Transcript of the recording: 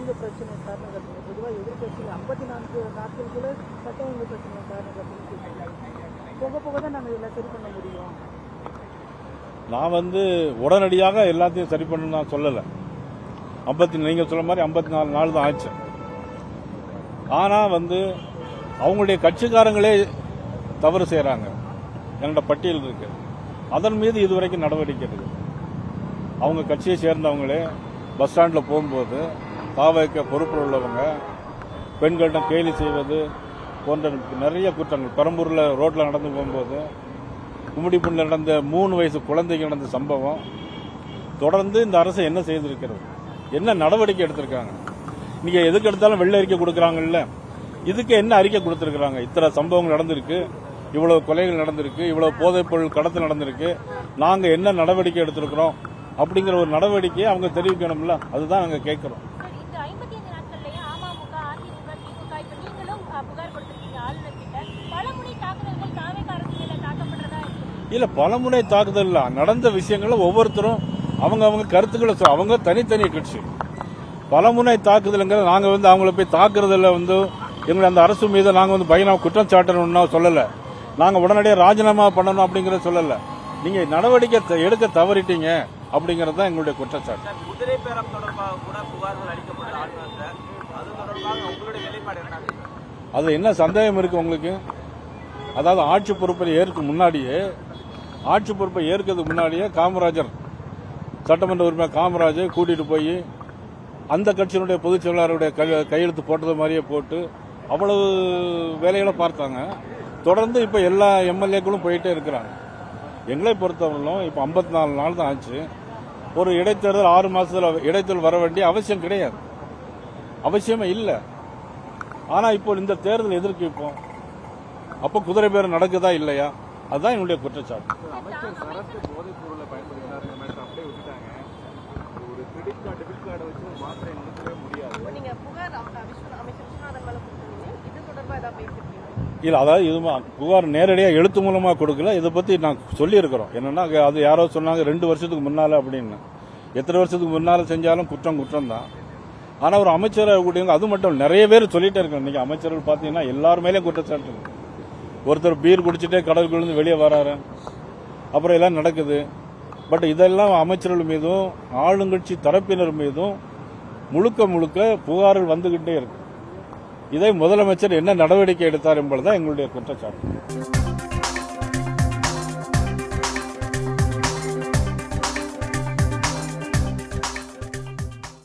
ஒழுங்கு பிரச்சனை காரணம் கட்டுங்க. பொதுவாக எதிர்கட்சியில் 54 நாட்களுக்குள்ள சட்ட ஒழுங்கு பிரச்சனை காரணம் கட்டுங்க. போக போக தான் நாங்கள் இதெல்லாம் சரி பண்ண முடியும். நான் உடனடியாக எல்லாத்தையும் சரி பண்ணணும் நான் சொல்லலை. நீங்கள் சொல்ல மாதிரி 54 நாள் தான் ஆச்சு. ஆனால் அவங்களுடைய கட்சிக்காரங்களே தவறு செய்கிறாங்க. எங்களோட பட்டியல் இருக்கு. அதன் மீது இதுவரைக்கும் நடவடிக்கை இருக்கு. அவங்க கட்சியை சேர்ந்தவங்களே பஸ் ஸ்டாண்டில் போகும்போது தாவைக்க பொறுப்பில் உள்ளவங்க பெண்கள்கிட்ட கேலி செய்வது போன்ற நிறைய குற்றங்கள் பெரம்பூரில் ரோட்டில் நடந்து போகும்போது கும்மிடிப்பூண்டில் நடந்த 3 வயசு குழந்தைக்கு நடந்த சம்பவம் தொடர்ந்து இந்த அரசு என்ன செய்திருக்கிறது, என்ன நடவடிக்கை எடுத்திருக்காங்க. நீங்க எதுக்கு எடுத்தாலும் வெள்ளை அறிக்கை கொடுக்கறாங்கல்ல, இதுக்கு என்ன அறிக்கை கொடுத்திருக்காங்க? இத்தனை சம்பவங்கள் நடந்திருக்கு, இவ்வளவு கொலைகள் நடந்திருக்கு, இவ்வளவு போதைப் பொருள் கடத்தல் நடந்திருக்கு, நாங்க என்ன நடவடிக்கை எடுத்திருக்கிறோம் அப்படிங்கிற ஒரு நடவடிக்கையை அவங்க தெரிவிக்கணும்ல. அதுதான் நாங்க கேட்கிறோம். இல்ல, பலமுனை தாக்குதல் நடந்த விஷயங்கள ஒவ்வொருத்தரும் அவங்க கருத்துக்களை அவங்க தனித்தனி கட்சி. பலமுனை தாக்குதல்ங்கிறது நாங்க அவங்கள போய் தாக்குறதுல எங்களை அந்த அரசு மீது நாங்க பயணம் குற்றம் சாட்டணும்னா சொல்லல. நாங்க உடனடியாக ராஜினாமா பண்ணணும் அப்படிங்கறத சொல்லல. நீங்க நடவடிக்கை எடுக்க தவறிட்டீங்க அப்படிங்கறது தான் எங்களுடைய குற்றச்சாட்டு. குதிரை பேரம் தொடர்பாக கூட புகார்கள் அளிக்கப்பட்ட அது தொடர்பாக உங்களுடைய நிலைப்பாடு என்ன? அது என்ன சந்தேகம் இருக்கு உங்களுக்கு? அதாவது ஆட்சி பொறுப்பை ஏற்கிறதுக்கு முன்னாடியே காமராஜர் சட்டமன்ற உறுப்பினர் காமராஜர் கூட்டிட்டு போய் அந்த கட்சியினுடைய பொதுச் செயலாளருடைய கையெழுத்து போட்டது மாதிரியே போட்டு அவ்வளவு வேலைகளை பார்த்தாங்க. தொடர்ந்து இப்ப எல்லா எம்எல்ஏக்களும் போயிட்டே இருக்கிறாங்க. எங்களை பொறுத்தவரையிலும் இப்ப 54 நாள் தான் ஆச்சு. ஒரு இடைத்தேர்தல் 6 மாசத்துல இடைத்தேர்தல் வர வேண்டிய அவசியம் கிடையாது, அவசியமே இல்லை. ஆனா இப்போ இந்த தேர்தல் எதற்கு? இப்போ அப்ப குதிரை பேரம் நடக்குதா இல்லையா? அதுதான் என்னுடைய குற்றச்சாட்டு. அமைச்சர் சரத்து போதைப் பொருளை பயன்படுத்தினார் அப்படியே விட்டுட்டாங்க. ஒரு கிரெடிட் கார்டு டெபிட் கார்டை வச்சு மாத்திரை நிறுத்தவே முடியாது. இல்ல, அதாவது புகார் நேரடியாக எழுத்து மூலமா கொடுக்கல. இதை பத்தி நான் சொல்லி இருக்கிறோம். என்னன்னா அது யாரோ சொன்னாங்க 2 வருஷத்துக்கு முன்னால அப்படின்னு. எத்தனை வருஷத்துக்கு முன்னால செஞ்சாலும் குற்றம் தான். ஆனா ஒரு அமைச்சர் கூட்டியவங்க அது மட்டும் நிறைய பேர் சொல்லிட்டே இருக்காங்க. இன்னைக்கு அமைச்சர்கள் பாத்தீங்கன்னா எல்லாருமே குற்றச்சாட்டு இருக்கு. ஒருத்தர் பீர் குடிச்சிட்டே கடலுக்குள்ள வெளியே வராரு, அப்புறம் எல்லாம் நடக்குது. பட் இதெல்லாம் அமைச்சர்கள் மீதும் ஆளுங்கட்சி தரப்பினர் மீதும் முழுக்க புகார்கள் வந்துகிட்டே இருக்கு. இதை முதலமைச்சர் என்ன நடவடிக்கை எடுத்தார் என்பதுதான் எங்களுடைய குற்றச்சாட்டு.